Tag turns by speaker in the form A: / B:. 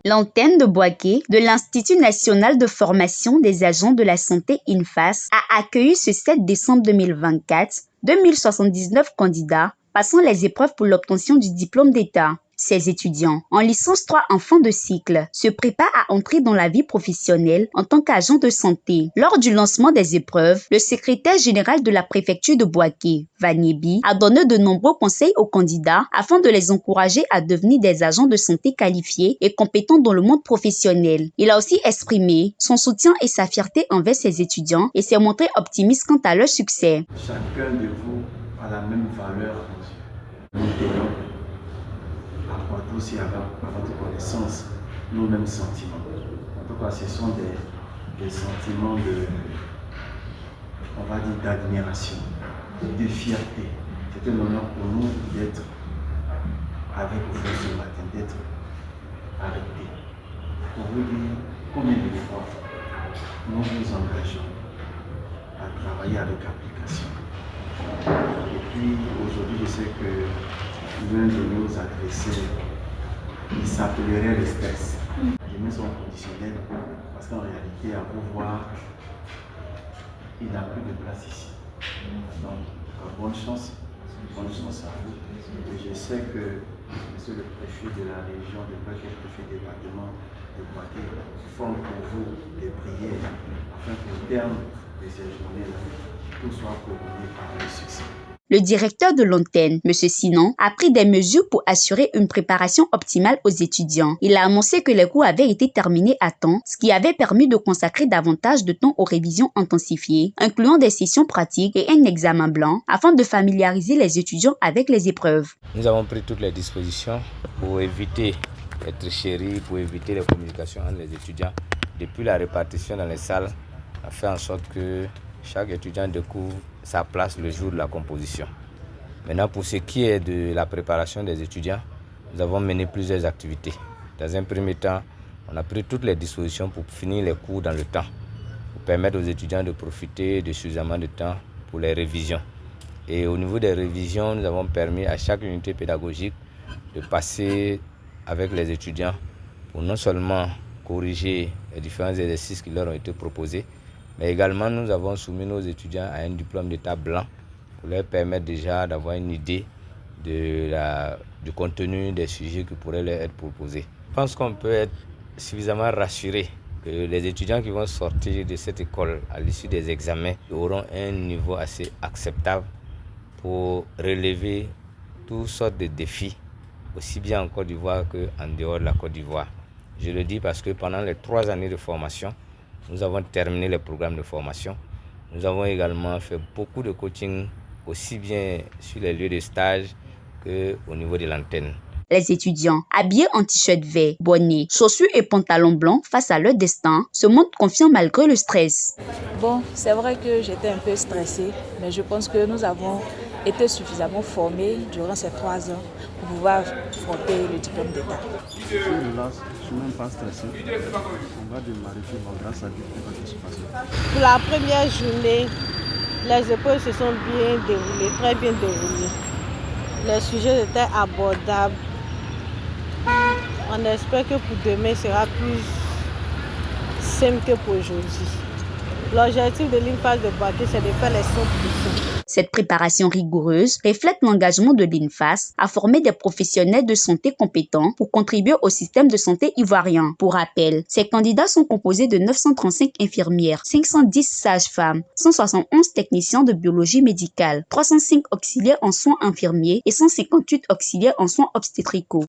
A: L'antenne de Bouaké de l'Institut national de formation des agents de la santé INFAS a accueilli ce 7 décembre 2024 2079 candidats passant les épreuves pour l'obtention du diplôme d'État. Ces étudiants, en licence 3 en fin de cycle, se préparent à entrer dans la vie professionnelle en tant qu'agent de santé. Lors du lancement des épreuves, le secrétaire général de la préfecture de Bouaké, Vaniebi, a donné de nombreux conseils aux candidats afin de les encourager à devenir des agents de santé qualifiés et compétents dans le monde professionnel. Il a aussi exprimé son soutien et sa fierté envers ses étudiants et s'est montré optimiste quant à leur succès.
B: Chacun de vous a la même valeur. Apporter aussi à votre connaissance nos mêmes sentiments. En tout cas, ce sont des sentiments on va dire, d'admiration, de fierté. C'est un honneur pour nous d'être avec vous ce matin, d'être arrêtés. Pour vous dire combien de fois nous nous engageons à travailler avec application. Et puis aujourd'hui, je sais que l'un de nos adversaires, il s'appellerait le stress. Je mets son conditionnel parce qu'en réalité, à vous voir, il n'a plus de place ici. Donc, bonne chance à vous. Et je sais que monsieur le préfet de la région de Bouaké, le préfet du département de Bouaké, font pour vous des prières afin qu'au terme de ces journées-là, tout soit couronné par le succès.
A: Le directeur de l'antenne, M. Sinan, a pris des mesures pour assurer une préparation optimale aux étudiants. Il a annoncé que les cours avaient été terminés à temps, ce qui avait permis de consacrer davantage de temps aux révisions intensifiées, incluant des sessions pratiques et un examen blanc, afin de familiariser les étudiants avec les épreuves.
C: Nous avons pris toutes les dispositions pour éviter d'être chéris, pour éviter les communications entre les étudiants. Depuis la répartition dans les salles, on a fait en sorte que chaque étudiant découvre sa place le jour de la composition. Maintenant, pour ce qui est de la préparation des étudiants, nous avons mené plusieurs activités. Dans un premier temps, on a pris toutes les dispositions pour finir les cours dans le temps, pour permettre aux étudiants de profiter de suffisamment de temps pour les révisions. Et au niveau des révisions, nous avons permis à chaque unité pédagogique de passer avec les étudiants pour non seulement corriger les différents exercices qui leur ont été proposés, mais également, nous avons soumis nos étudiants à un diplôme d'état blanc pour leur permettre déjà d'avoir une idée du contenu des sujets qui pourraient leur être proposés. Je pense qu'on peut être suffisamment rassuré que les étudiants qui vont sortir de cette école à l'issue des examens auront un niveau assez acceptable pour relever toutes sortes de défis, aussi bien en Côte d'Ivoire qu'en dehors de la Côte d'Ivoire. Je le dis parce que pendant les 3 années de formation, nous avons terminé les programmes de formation. Nous avons également fait beaucoup de coaching, aussi bien sur les lieux de stage qu'au niveau de l'antenne.
A: Les étudiants, habillés en t-shirt vert, bonnet, chaussures et pantalons blancs face à leur destin, se montrent confiants malgré le stress.
D: Bon, c'est vrai que j'étais un peu stressée, mais je pense que nous avons été suffisamment formés durant ces 3 ans pour pouvoir affronter le diplôme d'État.
B: Je ne suis même pas stressé. On va démarrer grâce à Dieu, tout va se passer.
E: Pour la première journée, les épreuves se sont bien déroulées, très bien déroulées. Les sujets étaient abordables. On espère que pour demain sera plus simple que pour aujourd'hui. L'objectif de l'INFAS de Bouaké, c'est de faire les 100%.
A: Cette préparation rigoureuse reflète l'engagement de l'INFAS à former des professionnels de santé compétents pour contribuer au système de santé ivoirien. Pour rappel, ces candidats sont composés de 935 infirmières, 510 sages-femmes, 171 techniciens de biologie médicale, 305 auxiliaires en soins infirmiers et 158 auxiliaires en soins obstétricaux.